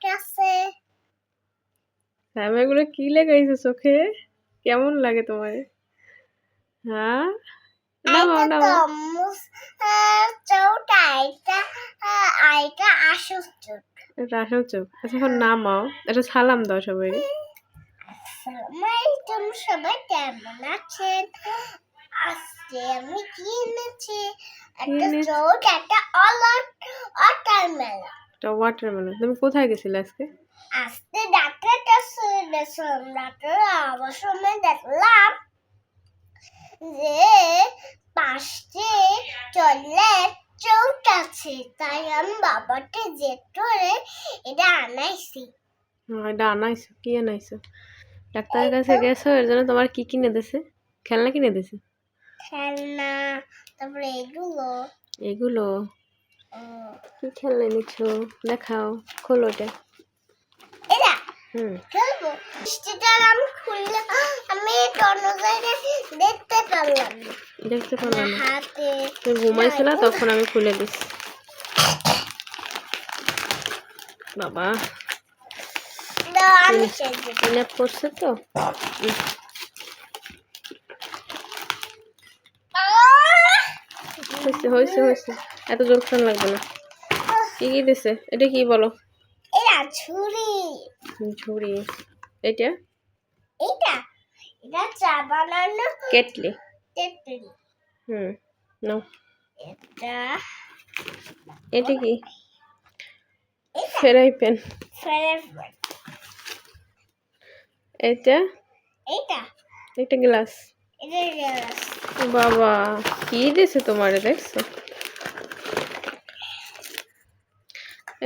কাছে আমি এগুলো কি লাগাইছো চোখে? কেমন লাগে তোমার? হ্যাঁ, নামাও নামাও। চৌটা আইটা আসল চোখ। এটা আসল চোখ। আচ্ছা এখন নামাও, এটা সালাম দাও সবাই। আসসালামাইকুম, সবাই কেমন আছেন? আজকে আমি কি এনেছি? একটা চোখ, একটা ওয়াটারমেলন। এটা ওয়াটারমেলন। তুমি কোথায় গেছিলে আজকে? আজকে ডাক্তার কাছে গেছিলাম। ডাক্তার আমার সময় দেখলাম যে পাশে চলে চোখ আছে, তাই আমি বাবাকে জেদ করে এটা আনাইছি। এটা আনাইছো? কি আনাইছো? ডাক্তারের কাছে গেছো, এর জন্য তোমার কি কিনে দিয়েছে? খেলনা কিনে দিয়েছে? খেলনা, তারপরে এগুলো এগুলো কি খেলনা নিচ্ছো? দেখাও, খোলো এটা। এটা খেলবো। মিষ্টিটা আমি খুললে আমি অন্য জায়গায় দেখতে পারলাম না। দেখতে পারলাম না? হাতে তুমি ঘুমাইছিল, তখন আমি খুলে দিছি। বাবা আমি ক্লিন করছে তো। হয়েছে হয়েছে হয়েছে, এত জোর খান লাগবে না। কি কি দিছে? এটা কি বলো? এটা ছুরি। ঝুড়ি। এটা এটা এটা চা বানানো কেটলি। কেটলি। নাও। এটা এটা কি? Fry pan. এটা এটা একটা গ্লাস। এটা গ্লাস। বাবা কি দিছে তোমারে, দেখছো?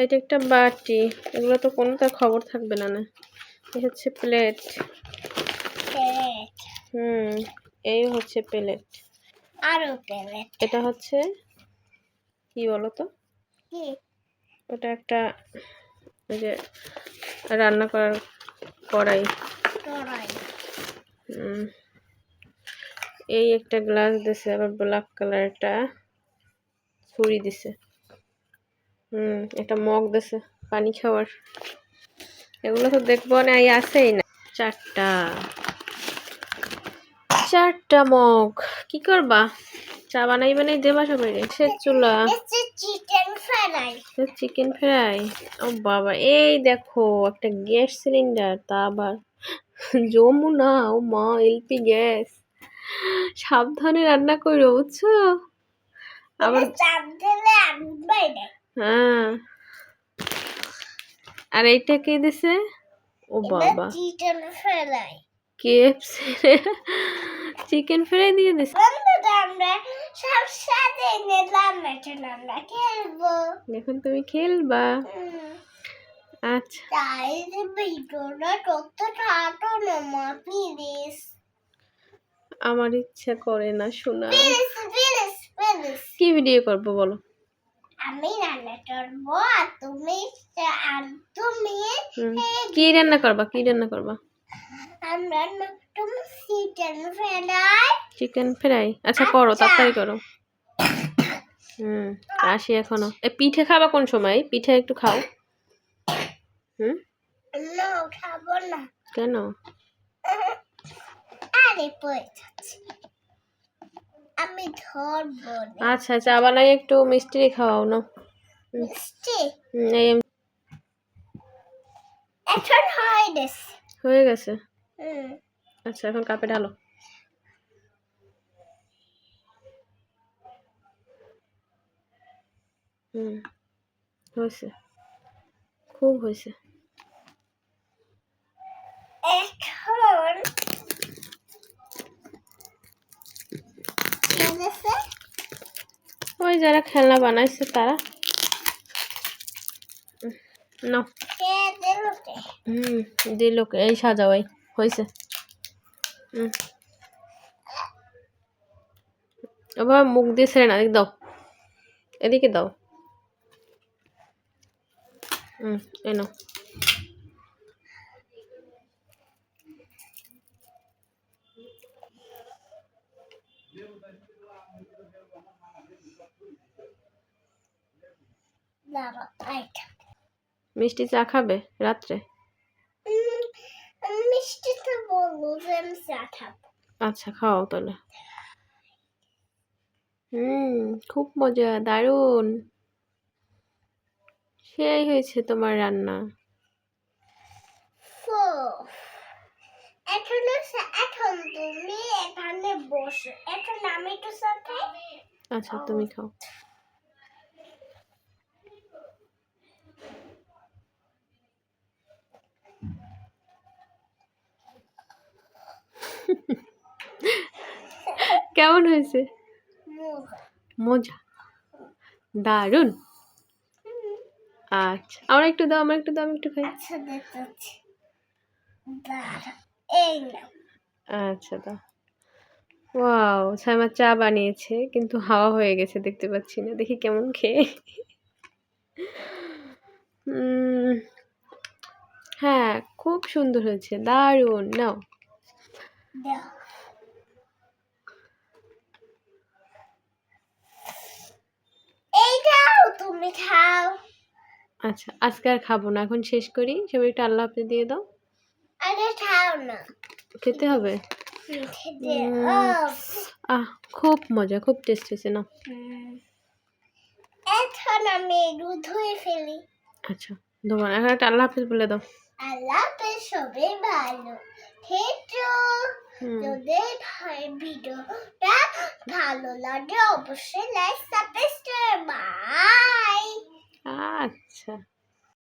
এটা একটা বাটি। এগুলো তো কোনো তার খবর থাকবে না। না, এই হচ্ছে প্লেট। এই হচ্ছে প্লেট। আরো প্লেট। এটা হচ্ছে কি বলো তো? কি? ওটা একটা ওই যে রান্না করার কড়াই। এই একটা গ্লাস দিছে, আবার ব্ল্যাক কালার একটা ছুরি দিছে। একটা মগ দিছে পানি খাওয়ার। এগুলো তো দেখবো না, আছেই না। চারটা মগ। কি করবা? চা বানাইবে না দেবা সবাই? সে চুলা চিকেন ফ্রাই। ও বাবা, এই দেখো একটা গ্যাস সিলিন্ডার, তা আবার যমুনা। ও মা, এলপি গ্যাস। সাবধানে রান্না করো, বুঝছো? আবার হ্যাঁ। আর এইটা কে দিছে? ও বাবা, কেএফসি চিকেন ফ্রাই দিয়ে দিছে। এখন তুমি খেলবা? আচ্ছা, আমার ইচ্ছা করে না শোনা। কি ভিডিও করবো বলো? আমি রান্না করবো আর তুমি কি রান্না করবা? কি রান্না করবা? Chicken fry. আচ্ছা করো, তাড়াতাড়ি করো। আসি এখনো। পিঠে খাবা কোন সময়? পিঠে একটু খাও। খাবো না। কেন? আমি ধরবো। আচ্ছা চা বানাই, একটু মিষ্টি খাওয়াও না। মিষ্টি এই এখন হয়ে গেছে। আচ্ছা এখন কাপে ঢালো। হয়েছে, খুব হয়েছে। এখন ওই যারা খেলনা বানাইছে তারা নাও। দিল কে? এই সাজাও। এই হয়েছে। আবার মুখ দিয়ে ছেড়ে না, এদিকে দাও, এদিকে দাও। এই নাও। মিষ্টি চা খাবে রাত্রে? মিষ্টি তো বলবো যে আমি চা খাবো। আচ্ছা খাও তাহলে। খুব মজা, দারুণ। সেই হয়েছে তোমার রান্না। So, এখন তুমি এখানে বসো, এখন আমি একটু চা খাই। আচ্ছা তুমি খাও। কেমন হয়েছে? মজা, দারুণ। আচ্ছা আমরা একটু দাও, আমরা একটু দাও, আমি একটু খাই। আচ্ছা দেখতে এই নাও। আচ্ছা দাও। ওয়াও, সাইমা চা বানিয়েছে কিন্তু হাওয়া হয়ে গেছে, দেখতে পাচ্ছি না। দেখি কেমন খেয়ে। হ্যাঁ খুব সুন্দর হয়েছে, দারুণ। নাও। দাও। এইটাও তুমি খাও। আচ্ছা আজকে আর খাবো না, এখন শেষ করি। সবাই একটু আল্লাহ হাফেজ দিয়ে দাও। আরে খাও না, খেতে হবে। খেতে খুব মজা, খুব টেস্ট হয়েছে না। এখন আমি দুধ ধুয়ে ফেলি। আচ্ছা ধোবো না, এখন একটা আল্লাহ হাফেজ বলে দাও। আল্লাহ হাফেজ, সবাই ভালো থেকো। যদি ভিডিওটা ভালো লাগে অবশ্যই লাইক সাবস্ক্রাইব। বাই। আচ্ছা।